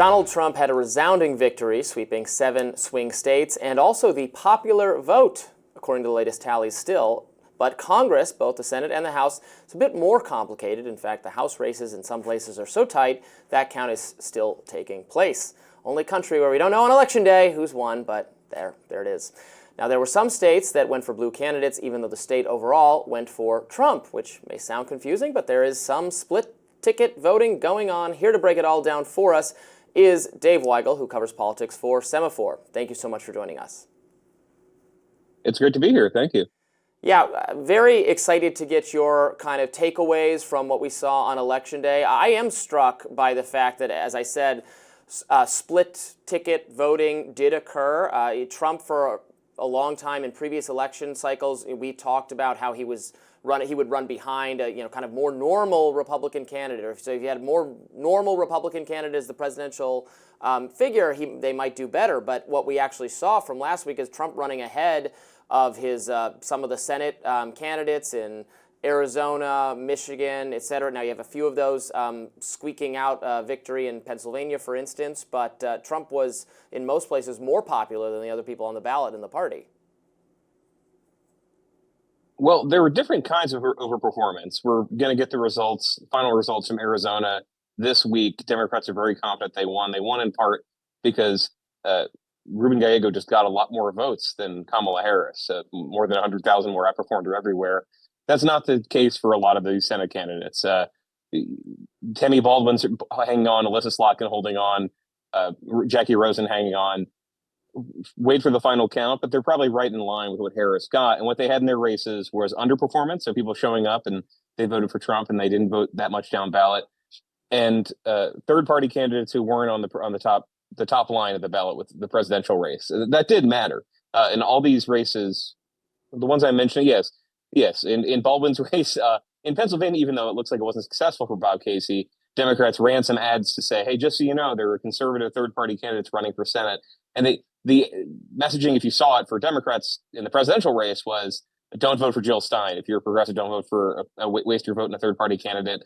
Donald Trump had a resounding victory, sweeping 7 swing states, and also the popular vote, according to the latest tallies still. But Congress, both the Senate and the House, it's a bit more complicated. In fact, the House races in some places are so tight, that count is still taking place. Only country where we don't know on Election Day who's won, but there it is. Now, there were some states that went for blue candidates, even though the state overall went for Trump, which may sound confusing, but there is some split ticket voting going on. Here to break it all down for us is Dave Weigel, who covers politics for Semafor. Thank you so much for joining us. It's great to be here. Thank you. Yeah, very excited to get your kind of takeaways from what we saw on Election Day. I am struck by the fact that, as I said, split ticket voting did occur. Trump, for a long time in previous election cycles, we talked about how he would run behind a kind of more normal Republican candidate. So if you had a more normal Republican candidate as the presidential figure, they might do better. But what we actually saw from last week is Trump running ahead of his some of the Senate candidates in Arizona, Michigan, et cetera. Now you have a few of those squeaking out victory in Pennsylvania, for instance. But Trump was, in most places, more popular than the other people on the ballot in the party. Well, there were different kinds of overperformance. We're going to get the final results from Arizona this week. Democrats are very confident they won. They won in part because Ruben Gallego just got a lot more votes than Kamala Harris. More than 100,000 more, outperformed her everywhere. That's not the case for a lot of these Senate candidates. Tammy Baldwin's hanging on, Alyssa Slotkin holding on, Jackie Rosen hanging on. Wait for the final count, but they're probably right in line with what Harris got. And what they had in their races was underperformance, so people showing up and they voted for Trump and they didn't vote that much down ballot, and third-party candidates who weren't on the top line of the ballot with the presidential race. That did matter in all these races. The ones I mentioned, yes. In Baldwin's race in Pennsylvania, even though it looks like it wasn't successful for Bob Casey, Democrats ran some ads to say, "Hey, just so you know, there were conservative third-party candidates running for Senate," and the messaging, if you saw it for Democrats in the presidential race, was don't vote for Jill Stein. If you're a progressive, don't vote for waste your vote in a third-party candidate.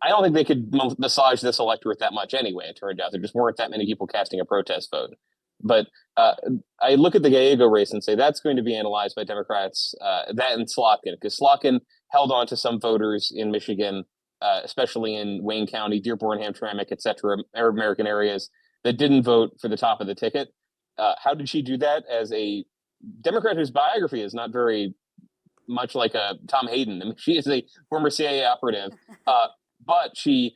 I don't think they could massage this electorate that much anyway, it turned out. There just weren't that many people casting a protest vote. But I look at the Gallego race and say that's going to be analyzed by Democrats, that and Slotkin, because Slotkin held on to some voters in Michigan, especially in Wayne County, Dearborn, Hamtramck, et cetera, Arab American areas that didn't vote for the top of the ticket. How did she do that? As a Democrat whose biography is not very much like Tom Hayden. I mean, she is a former CIA operative, but she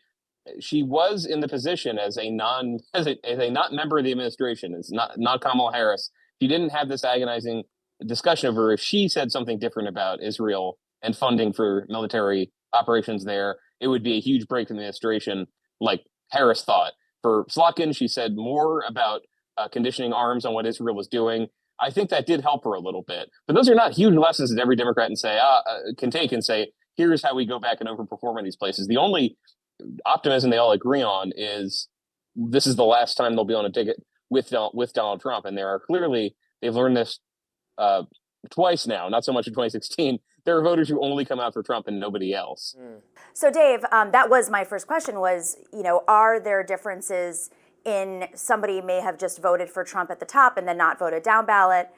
was in the position as a not member of the administration, as not Kamala Harris. She didn't have this agonizing discussion over if she said something different about Israel and funding for military operations there, it would be a huge break from the administration, like Harris thought. For Slotkin, she said more about conditioning arms on what Israel was doing. I think that did help her a little bit. But those are not huge lessons that every Democrat can take and say, here's how we go back and overperform in these places. The only optimism they all agree on is this is the last time they'll be on a ticket with Donald Trump. And they've learned this twice now, not so much in 2016. There are voters who only come out for Trump and nobody else. So Dave, that was my first question was, are there differences in somebody may have just voted for Trump at the top and then not voted down ballot?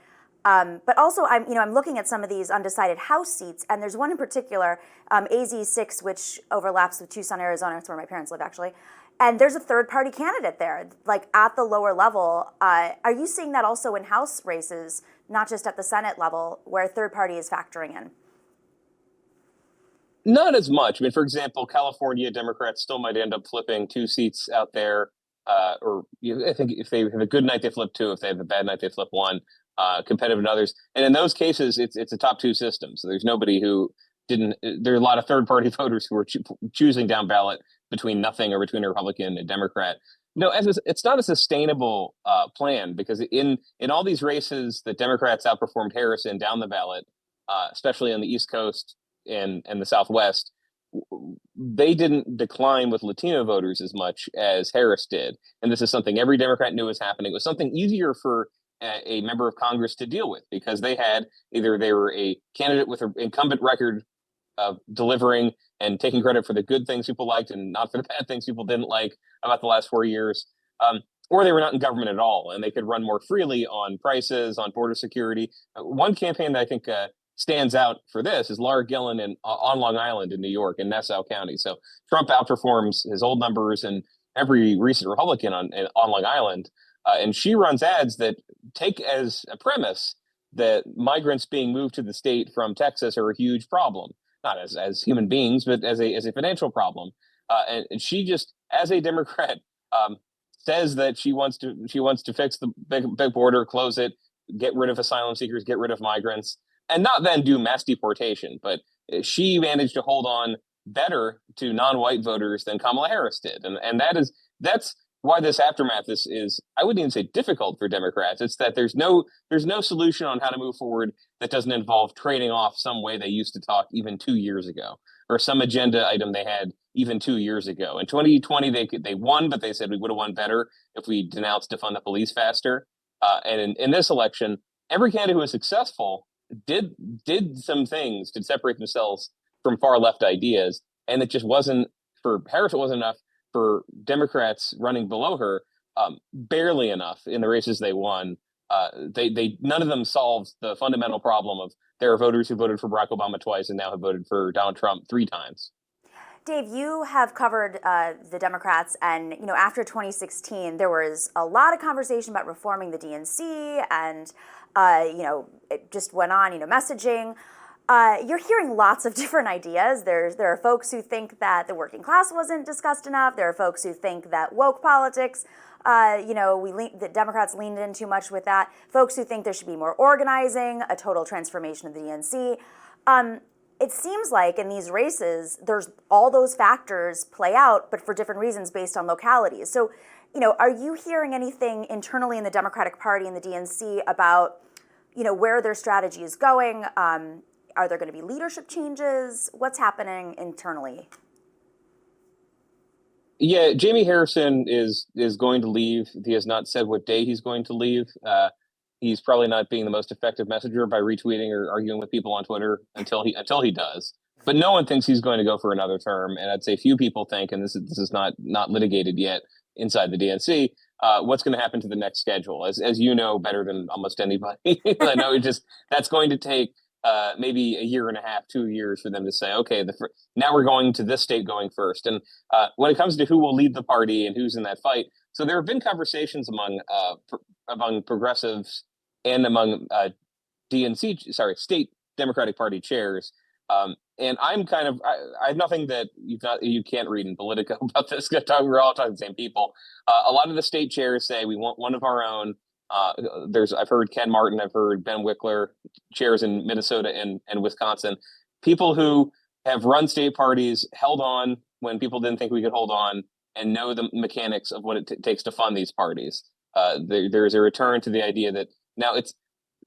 But also, I'm looking at some of these undecided House seats, and there's one in particular, AZ6, which overlaps with Tucson, Arizona. That's where my parents live, actually. And there's a third-party candidate there, like at the lower level. Are you seeing that also in House races, not just at the Senate level, where third party is factoring in? Not as much. I mean, for example, California Democrats still might end up flipping 2 seats out there. I think if they have a good night, they flip 2. If they have a bad night, they flip 1. Competitive in others. And in those cases, it's a top 2 system. So there's nobody who didn't. There are a lot of third-party voters who are choosing down ballot between nothing or between a Republican and Democrat. No, it's not a sustainable plan, because in all these races that Democrats outperformed Harris in down the ballot, especially on the East Coast and the Southwest, they didn't decline with Latino voters as much as Harris did. And this is something every Democrat knew was happening. It was something easier for a member of Congress to deal with, because they were a candidate with an incumbent record of delivering and taking credit for the good things people liked and not for the bad things people didn't like about the last 4 years. or they were not in government at all, and they could run more freely on prices, on border security. One campaign that I think stands out for this is Laura Gillen on Long Island in New York, in Nassau County. So Trump outperforms his old numbers and every recent Republican on Long Island. And she runs ads that take as a premise that migrants being moved to the state from Texas are a huge problem, not as human beings, but as a financial problem. And she just, as a Democrat, says that she wants to fix the big border, close it, get rid of asylum seekers, get rid of migrants, and not then do mass deportation. But she managed to hold on better to non-white voters than Kamala Harris did, and that's why this aftermath is I wouldn't even say difficult for Democrats. It's that there's no solution on how to move forward that doesn't involve trading off some way they used to talk even 2 years ago, or some agenda item they had even 2 years ago. In 2020, they won, but they said we would have won better if we denounced defund the police faster. And in this election, every candidate who was successful did some things to separate themselves from far left ideas, and it just wasn't for Harris. It wasn't enough for Democrats running below her, barely enough in the races they won. They none of them solved the fundamental problem of there are voters who voted for Barack Obama twice and now have voted for Donald Trump 3 times. Dave, you have covered the Democrats, and after 2016, there was a lot of conversation about reforming the DNC, and it just went on, messaging. You're hearing lots of different ideas. There are folks who think that the working class wasn't discussed enough. There are folks who think that woke politics, the Democrats leaned in too much with that. Folks who think there should be more organizing, a total transformation of the DNC. It seems like in these races, there's all those factors play out, but for different reasons based on localities. So, are you hearing anything internally in the Democratic Party and the DNC about, where their strategy is going? Are there going to be leadership changes? What's happening internally? Yeah, Jamie Harrison is going to leave. He has not said what day he's going to leave. He's probably not being the most effective messenger by retweeting or arguing with people on Twitter until he does. But no one thinks he's going to go for another term, and I'd say few people think, and this is not litigated yet inside the DNC, what's going to happen to the next schedule. As you know better than almost anybody, I know that's going to take maybe a year and a half, 2 years for them to say, okay, now we're going to this state going first. And when it comes to who will lead the party and who's in that fight, so there have been conversations among progressives and among state Democratic Party chairs. And I'm I have nothing that you can't read in Politico about this. We're all talking the same people. A lot of the state chairs say we want one of our own. I've heard Ken Martin, I've heard Ben Wickler, chairs in Minnesota and Wisconsin, people who have run state parties, held on when people didn't think we could hold on, and know the mechanics of what it takes to fund these parties. There's a return to the idea that now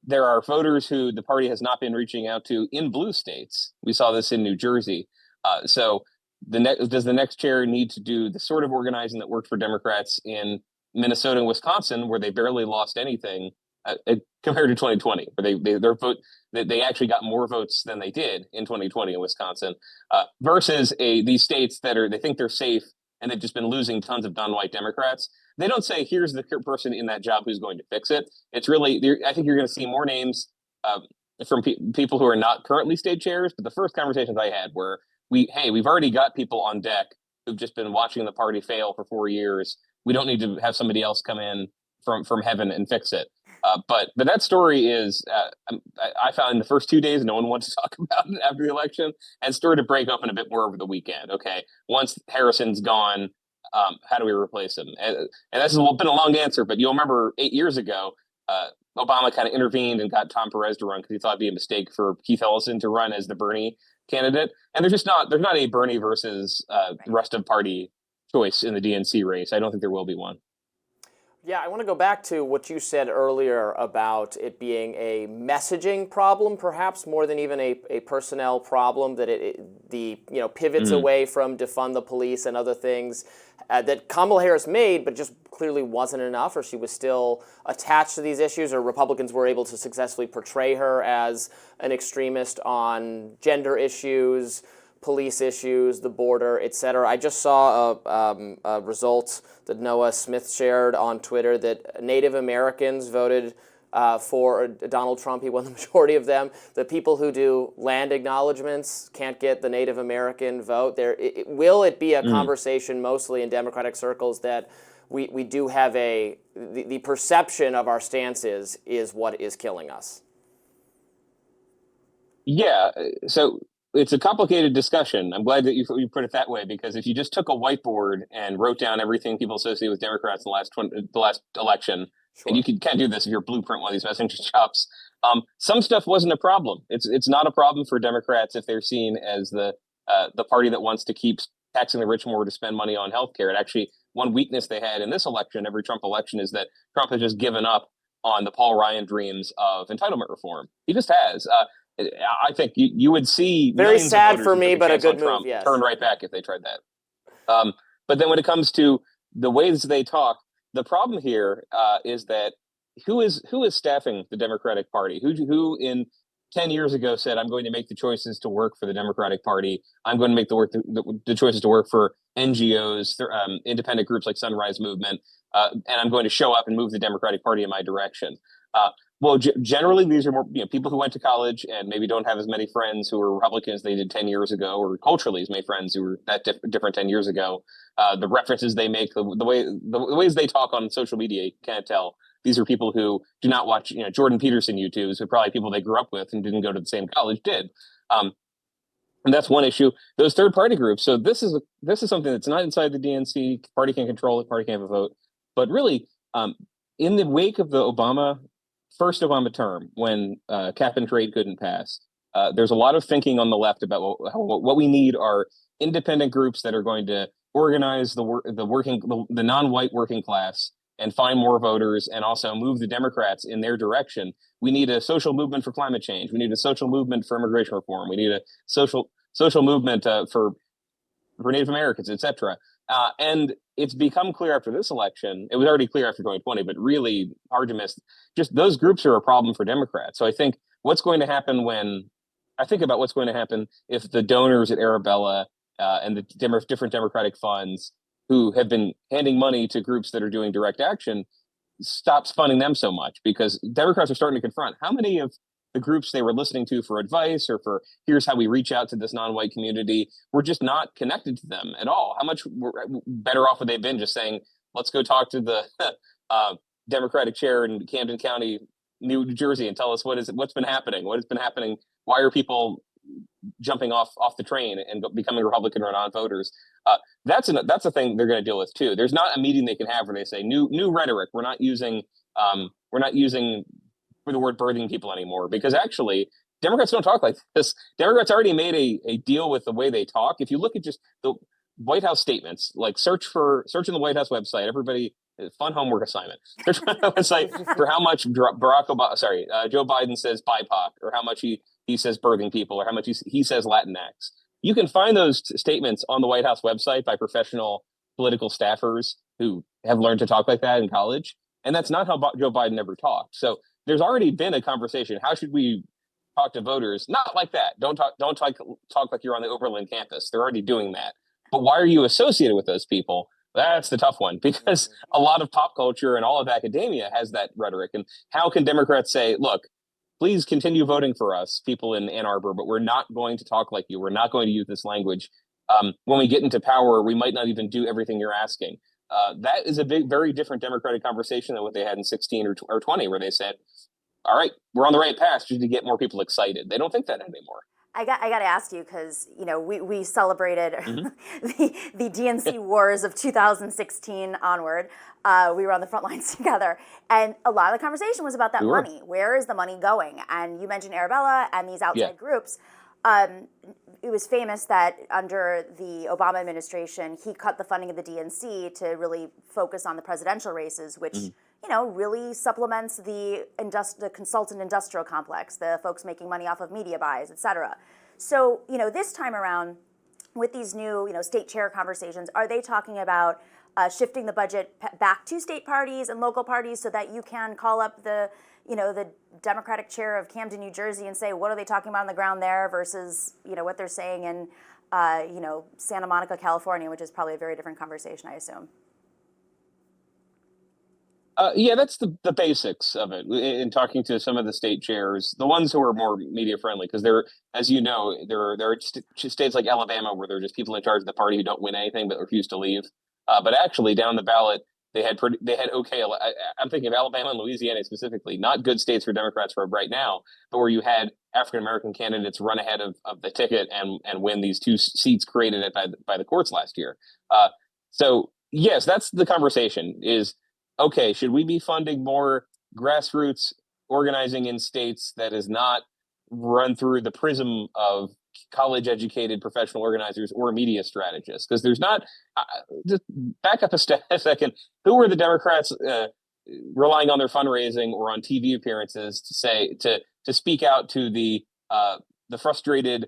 there are voters who the party has not been reaching out to in blue states. We saw this in New Jersey. So does the next chair need to do the sort of organizing that worked for Democrats in Minnesota and Wisconsin, where they barely lost anything compared to 2020, where they actually got more votes than they did in 2020 in Wisconsin, versus these states they think they're safe and they've just been losing tons of non-white Democrats. They don't say, here's the person in that job who's going to fix it. It's really, I think you're going to see more names from people who are not currently state chairs. But the first conversations I had were, we've already got people on deck who've just been watching the party fail for 4 years. We don't need to have somebody else come in from heaven and fix it. But that story is, I found in the first 2 days, no one wanted to talk about it after the election, and started to break open a bit more over the weekend. Okay, once Harrison's gone, how do we replace him? And this has been a long answer, but you'll remember 8 years ago, Obama kind of intervened and got Tom Perez to run because he thought it'd be a mistake for Keith Ellison to run as the Bernie candidate. And there's not a Bernie versus rest of party choice in the DNC race. I don't think there will be one. Yeah, I want to go back to what you said earlier about it being a messaging problem, perhaps more than even a personnel problem, that the pivots away from defund the police and other things that Kamala Harris made, but just clearly wasn't enough, or she was still attached to these issues, or Republicans were able to successfully portray her as an extremist on gender issues, police issues, the border, et cetera. I just saw a result that Noah Smith shared on Twitter that Native Americans voted for Donald Trump. He won the majority of them. The people who do land acknowledgements can't get the Native American vote. Will it be a conversation mostly in Democratic circles that we do have the perception of our stances is what is killing us? Yeah, so it's a complicated discussion. I'm glad that you put it that way, because if you just took a whiteboard and wrote down everything people associate with Democrats in the last election, Sure. and you can't do this if you're blueprint one of these messenger chops. Some stuff wasn't a problem. It's not a problem for Democrats if they're seen as the party that wants to keep taxing the rich more to spend money on healthcare. And actually, one weakness they had in this election, every Trump election, is that Trump has just given up on the Paul Ryan dreams of entitlement reform. He just has. I think you would see very sad for me, but a good move. Yes, turn right back if they tried that. But then when it comes to the ways they talk, the problem here is that who is staffing the Democratic Party? Who in 10 years ago said, I'm going to make the choices to work for the Democratic Party. I'm going to make the choices to work for NGOs, independent groups like Sunrise Movement, and I'm going to show up and move the Democratic Party in my direction. Well, generally, these are more people who went to college and maybe don't have as many friends who were Republicans they did 10 years ago, or culturally as many friends who were that different 10 years ago. The references they make, the ways they talk on social media, you can't tell. These are people who do not watch Jordan Peterson YouTubes, who probably people they grew up with and didn't go to the same college did. And that's one issue. Those third party groups. So this is something that's not inside the DNC. Party can't control it. Party can't have a vote. But really, in the wake of the first Obama term, when cap and trade couldn't pass, there's a lot of thinking on the left about what we need are independent groups that are going to organize the non-white working class and find more voters, and also move the Democrats in their direction. We need a social movement for climate change. We need a social movement for immigration reform. We need a social movement for Native Americans, et cetera. And it's become clear after this election. It was already clear after 2020, but really hard to miss. Just those groups are a problem for Democrats. So I think what's going to happen if the donors at Arabella and the different Democratic funds who have been handing money to groups that are doing direct action stops funding them so much, because Democrats are starting to confront how many of the groups they were listening to for advice or for here's how we reach out to this non-white community were just not connected to them at all. How much better off would they have been just saying, let's go talk to the Democratic chair in Camden County, New Jersey, and tell us what's been happening. What has been happening? Why are people jumping off the train and becoming Republican or non-voters? That's a thing they're going to deal with too. There's not a meeting they can have where they say new rhetoric. We're not using the word birthing people anymore, because actually Democrats don't talk like this. Democrats already made a deal with the way they talk. If you look at just the White House statements, like search in the White House website, everybody, fun homework assignment. Search on the website for how much Joe Biden says BIPOC, or how much he says birthing people, or how much he says Latinx. You can find those statements on the White House website by professional political staffers who have learned to talk like that in college. And that's not how Joe Biden ever talked. So there's already been a conversation. How should we talk to voters? Not like that. Don't talk like you're on the Oberlin campus. They're already doing that. But why are you associated with those people? That's the tough one, because a lot of pop culture and all of academia has that rhetoric. And how can Democrats say, look, please continue voting for us, people in Ann Arbor, but we're not going to talk like you. We're not going to use this language. When we get into power, we might not even do everything you're asking. That is a very different Democratic conversation than what they had in 16 or 20, where they said, all right, we're on the right path just to get more people excited. They don't think that anymore. I got to ask you, because we celebrated the DNC wars of 2016 onward. We were on the front lines together, and a lot of the conversation was about that money. Where is the money going? And you mentioned Arabella and these outside groups. It was famous that under the Obama administration, he cut the funding of the DNC to really focus on the presidential races, which really supplements the consultant industrial complex, the folks making money off of media buys, et cetera. So, this time around, with these new, state chair conversations, are they talking about shifting the budget back to state parties and local parties so that you can call up the Democratic chair of Camden, New Jersey, and say, what are they talking about on the ground there versus, what they're saying in Santa Monica, California, which is probably a very different conversation, I assume. Yeah, that's the basics of it. In talking to some of the state chairs, the ones who are more media friendly, because as you know, there are states like Alabama where there are just people in charge of the party who don't win anything but refuse to leave. But actually, down the ballot, they had okay. I'm thinking of Alabama and Louisiana specifically, not good states for Democrats for right now, but where you had African American candidates run ahead of the ticket and win these two seats created by the courts last year. So yes, that's the conversation. Is okay, should we be funding more grassroots organizing in states that is not run through the prism of college educated professional organizers or media strategists? Because there's not, just back up a second, who are the Democrats relying on their fundraising or on TV appearances to speak out to the frustrated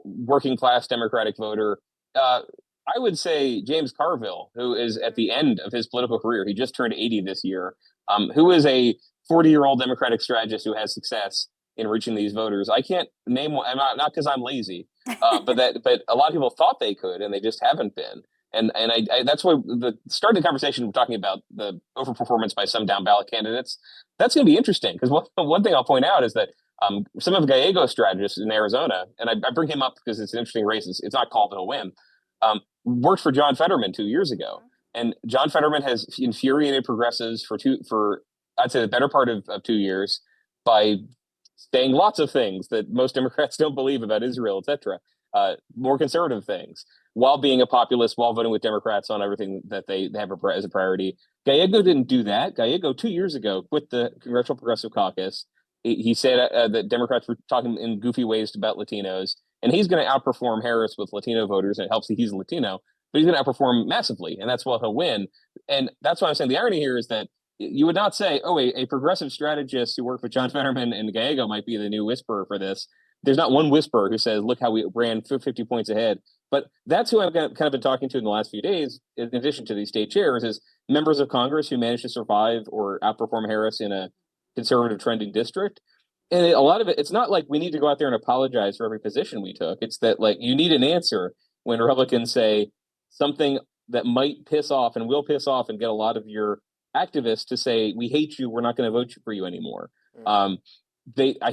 working class Democratic voter? I would say James Carville, who is at the end of his political career. He just turned 80 this year, who is a 40-year-old Democratic strategist who has success in reaching these voters. I can't name one, not because I'm lazy, but a lot of people thought they could, and they just haven't been. And I that's why the start of the conversation we're talking about the overperformance by some down ballot candidates. That's going to be interesting because one thing I'll point out is that some of Gallego's strategists in Arizona, and I bring him up because it's an interesting race. It's not called he'll win. Worked for John Fetterman 2 years ago, and John Fetterman has infuriated progressives for I'd say the better part of 2 years by saying lots of things that most Democrats don't believe about Israel, etc. More conservative things, while being a populist, while voting with Democrats on everything that they have as a priority. Gallego didn't do that. Gallego 2 years ago quit the Congressional Progressive Caucus. He said that Democrats were talking in goofy ways about Latinos. And he's going to outperform Harris with Latino voters, and it helps that he's Latino, but he's going to outperform massively, and that's why he'll win. And that's why I'm saying the irony here is that you would not say, oh, a progressive strategist who worked with John Fetterman and Gallego might be the new whisperer for this. There's not one whisperer who says, look how we ran 50 points ahead. But that's who I've kind of been talking to in the last few days, in addition to these state chairs, is members of Congress who managed to survive or outperform Harris in a conservative trending district. And a lot of it, it's not like we need to go out there and apologize for every position we took. It's that like you need an answer when Republicans say something that might piss off and will piss off and get a lot of your activists to say, we hate you, we're not going to vote for you anymore. I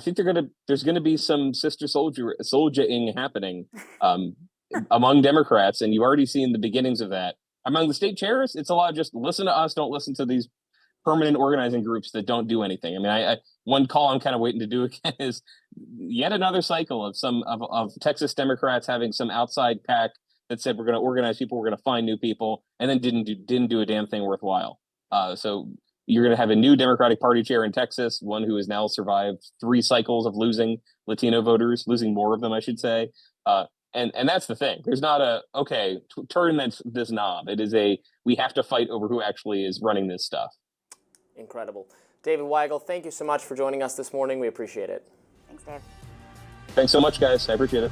think there's going to be some sister soldiering happening among Democrats. And you've already seen the beginnings of that. Among the state chairs, it's a lot of just listen to us, don't listen to these permanent organizing groups that don't do anything. I mean, one call I'm kind of waiting to do again is yet another cycle of Texas Democrats having some outside pack that said we're going to organize people, we're going to find new people, and then didn't do a damn thing worthwhile. So you're going to have a new Democratic Party chair in Texas, one who has now survived 3 cycles of losing Latino voters, losing more of them, I should say. And that's the thing. There's not turn this knob. It is we have to fight over who actually is running this stuff. Incredible. David Weigel, thank you so much for joining us this morning. We appreciate it. Thanks, Dave. Thanks so much, guys. I appreciate it.